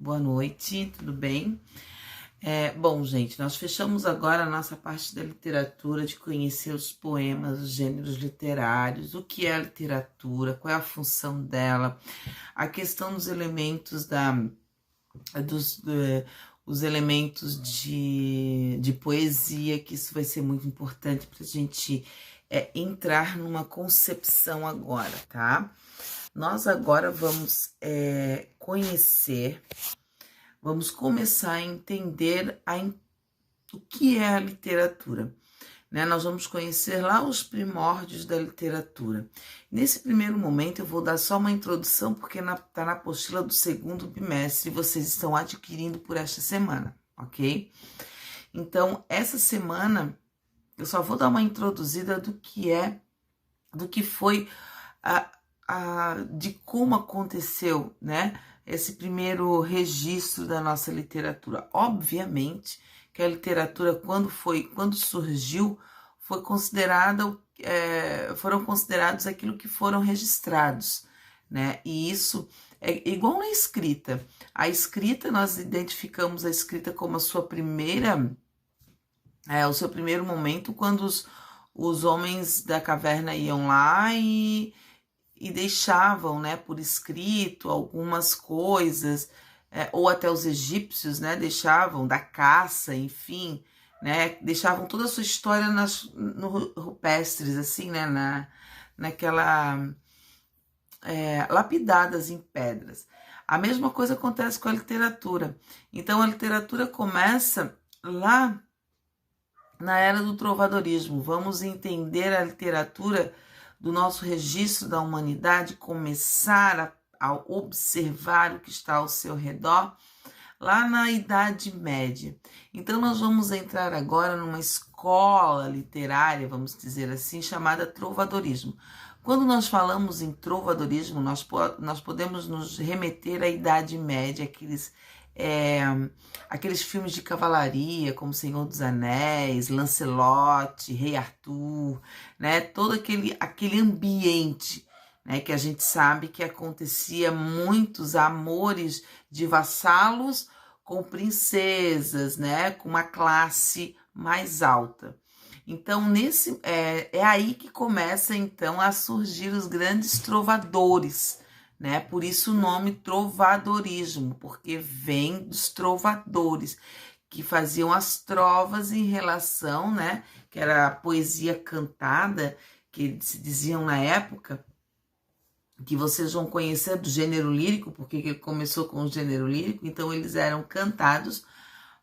Boa noite, tudo bem? Bom, gente, nós fechamos agora a nossa parte da literatura, de conhecer os poemas, os gêneros literários, o que é a literatura, qual é a função dela, a questão dos elementos os elementos de poesia, que isso vai ser muito importante para a gente entrar numa concepção agora, tá? Nós agora vamos conhecer, vamos começar a entender o que é a literatura, né? Nós vamos conhecer lá os primórdios da literatura. Nesse primeiro momento eu vou dar só uma introdução, porque está na apostila do segundo bimestre e vocês estão adquirindo por esta semana, ok? Então, essa semana eu só vou dar uma introduzida do que foi de como aconteceu, né, esse primeiro registro da nossa literatura. Obviamente que a literatura, quando surgiu, foi considerada, foram considerados aquilo que foram registrados, né, e isso é igual na escrita. A escrita, nós identificamos a escrita como a sua primeira, o seu primeiro momento, quando os homens da caverna iam lá e deixavam, né, por escrito algumas coisas, ou até os egípcios, né, deixavam da caça, enfim, né, deixavam toda a sua história no rupestres, assim, né, lapidadas em pedras. A mesma coisa acontece com a literatura. Então a literatura começa lá na era do trovadorismo. Vamos entender a literatura do nosso registro da humanidade, começar a observar o que está ao seu redor, lá na Idade Média. Então nós vamos entrar agora numa escola literária, vamos dizer assim, chamada trovadorismo. Quando nós falamos em trovadorismo, nós podemos nos remeter à Idade Média, aqueles filmes de cavalaria, como Senhor dos Anéis, Lancelot, Rei Arthur, né? Todo aquele ambiente, né? Que a gente sabe que acontecia muitos amores de vassalos com princesas, né? Com uma classe mais alta. Então, é aí que começa, então, a surgir os grandes trovadores, né? Por isso o nome trovadorismo, porque vem dos trovadores, que faziam as trovas em relação, né? Que era a poesia cantada, que se diziam na época, que vocês vão conhecer do gênero lírico, porque ele começou com o gênero lírico, então eles eram cantados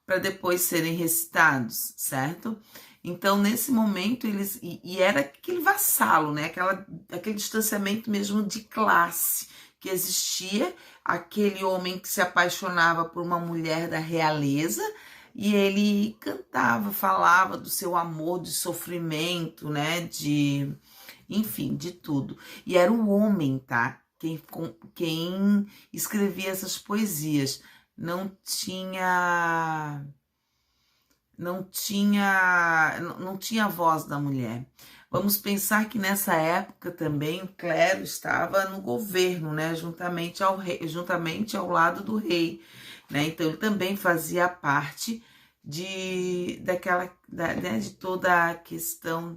para depois serem recitados, certo? Então, nesse momento, e era aquele vassalo, né? Aquele distanciamento mesmo de classe que existia, aquele homem que se apaixonava por uma mulher da realeza, e ele cantava, falava do seu amor, de sofrimento, né? Enfim, de tudo. E era o homem, tá? Quem escrevia essas poesias. Não tinha a voz da mulher. Vamos pensar que nessa época também o clero estava no governo, né, juntamente ao lado do rei, né? Então ele também fazia parte de toda a questão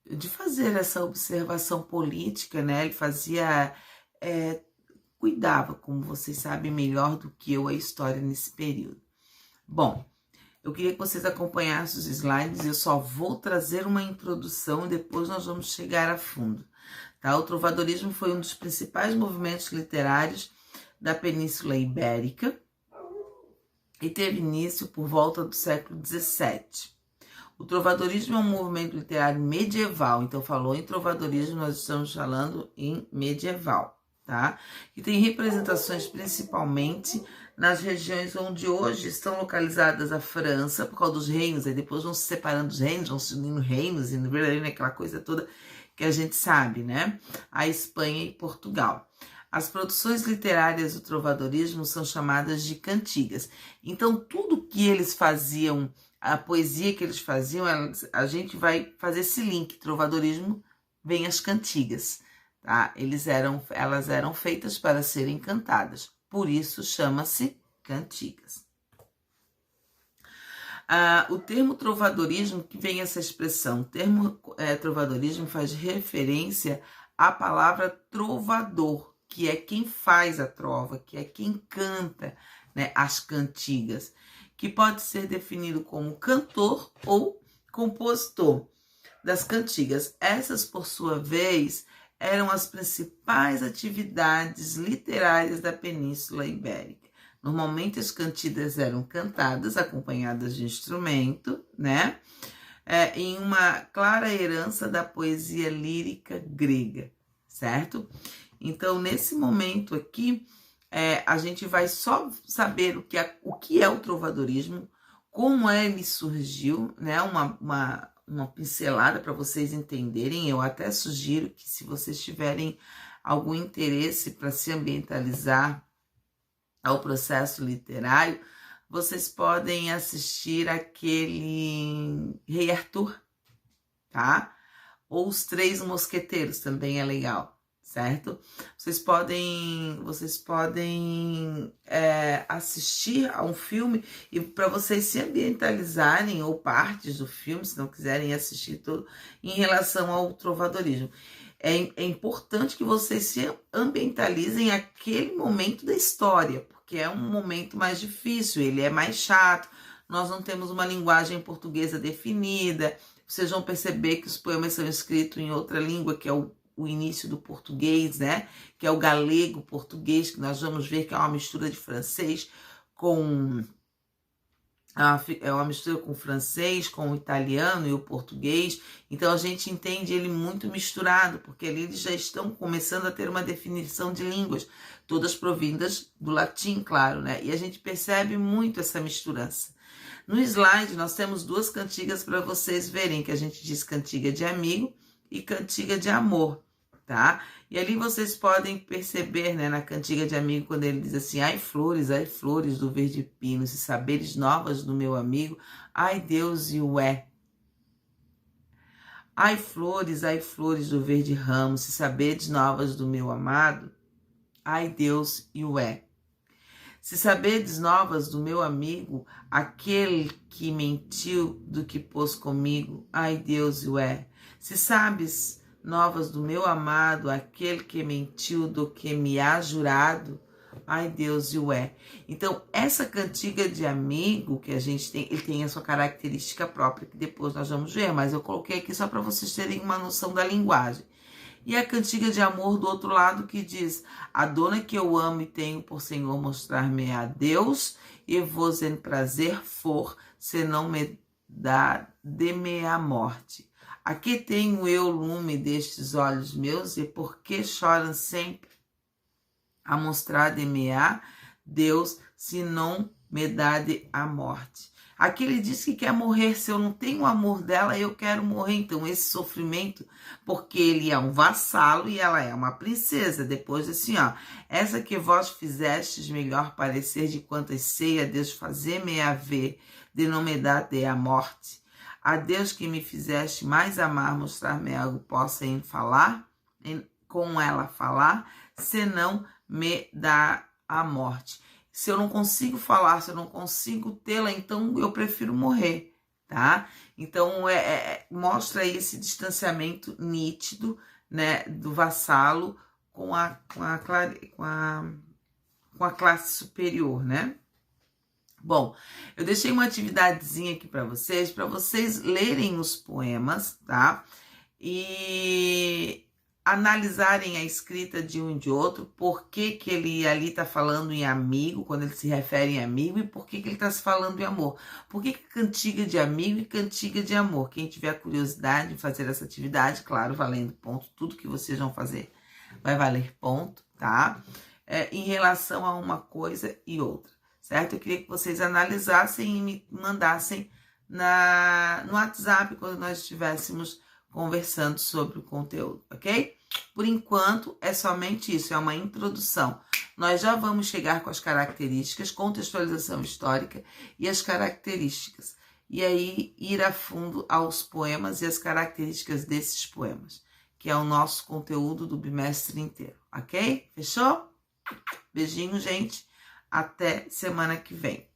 de fazer essa observação política, né? Ele fazia, cuidava, como vocês sabem melhor do que eu, a história nesse período. Bom, eu queria que vocês acompanhassem os slides, eu só vou trazer uma introdução e depois nós vamos chegar a fundo, tá? O trovadorismo foi um dos principais movimentos literários da Península Ibérica e teve início por volta do século XVII. O trovadorismo é um movimento literário medieval, então falou em trovadorismo, nós estamos falando em medieval, tá? Que tem representações principalmente nas regiões onde hoje estão localizadas a França, por causa dos reinos, aí depois vão se separando os reinos, vão se unindo reinos, e aquela coisa toda que a gente sabe, né? A Espanha e Portugal. As produções literárias do trovadorismo são chamadas de cantigas. Então, tudo que eles faziam, a poesia que eles faziam, a gente vai fazer esse link, trovadorismo, vem as cantigas, tá? Elas eram feitas para serem cantadas, por isso chama-se cantigas. O termo trovadorismo, que vem essa expressão, o termo trovadorismo faz referência à palavra trovador, que é quem faz a trova, que é quem canta, né, as cantigas, que pode ser definido como cantor ou compositor das cantigas. Essas, por sua vez, eram as principais atividades literárias da Península Ibérica. Normalmente as cantigas eram cantadas, acompanhadas de instrumento, né? Em uma clara herança da poesia lírica grega, certo? Então, nesse momento aqui, a gente vai só saber o que é o trovadorismo, como ele surgiu, né? Uma pincelada para vocês entenderem. Eu até sugiro que, se vocês tiverem algum interesse para se ambientalizar ao processo literário, vocês podem assistir aquele Rei Arthur, tá? Ou Os Três Mosqueteiros, também é legal, certo? Vocês podem assistir a um filme, e para vocês se ambientalizarem, ou partes do filme, se não quiserem assistir todo, em relação ao trovadorismo. É importante que vocês se ambientalizem aquele momento da história, porque é um momento mais difícil, ele é mais chato, nós não temos uma linguagem portuguesa definida, vocês vão perceber que os poemas são escritos em outra língua, que é o início do português, né? Que é o galego-português, que nós vamos ver que é uma mistura de francês com... É uma mistura com o francês, com o italiano e o português. Então a gente entende ele muito misturado, porque ali eles já estão começando a ter uma definição de línguas, todas provindas do latim, claro, né? E a gente percebe muito essa misturança. No slide nós temos duas cantigas para vocês verem, que a gente diz cantiga de amigo e cantiga de amor, tá? E ali vocês podem perceber, né, na cantiga de amigo, quando ele diz assim: ai flores do verde pino, se saberes novas do meu amigo, ai Deus e ué. Ai flores do verde ramo, se saberes novas do meu amado, ai Deus e ué. Se saberes novas do meu amigo, aquele que mentiu do que pôs comigo, ai Deus e ué. Se sabes novas do meu amado, aquele que mentiu do que me há jurado, ai Deus e ué. Então, essa cantiga de amigo que a gente tem, ele tem a sua característica própria, que depois nós vamos ver, mas eu coloquei aqui só para vocês terem uma noção da linguagem. E a cantiga de amor do outro lado, que diz: a dona que eu amo e tenho por Senhor mostrar-me a Deus, e vos em prazer for, se não me dá de-me a morte. Aqui tenho eu lume destes olhos meus, e por que choram sempre a mostrar de-me a Deus, se não me dá de a morte. Aqui ele diz que quer morrer. Se eu não tenho o amor dela, eu quero morrer. Então, esse sofrimento, porque ele é um vassalo e ela é uma princesa. Depois, assim, ó: essa que vós fizestes melhor parecer de quantas sei, a Deus fazer-me a ver, de não me dar de a morte. A Deus que me fizeste mais amar, mostrar-me algo possa em falar, com ela falar, senão me dá a morte. Se eu não consigo falar, se eu não consigo tê-la, então eu prefiro morrer, tá? Então, mostra aí esse distanciamento nítido, né, do vassalo com a classe superior, né? Bom, eu deixei uma atividadezinha aqui para vocês lerem os poemas, tá? E analisarem a escrita de um e de outro, por que ele ali está falando em amigo, quando ele se refere em amigo, e por que ele está se falando em amor. Por que cantiga de amigo e cantiga de amor? Quem tiver curiosidade de fazer essa atividade, claro, valendo ponto, tudo que vocês vão fazer vai valer ponto, tá? Em relação a uma coisa e outra, certo? Eu queria que vocês analisassem e me mandassem no WhatsApp quando nós estivéssemos conversando sobre o conteúdo, ok? Por enquanto, é somente isso, é uma introdução. Nós já vamos chegar com as características, contextualização histórica e as características. E aí, ir a fundo aos poemas e as características desses poemas, que é o nosso conteúdo do bimestre inteiro, ok? Fechou? Beijinho, gente. Até semana que vem.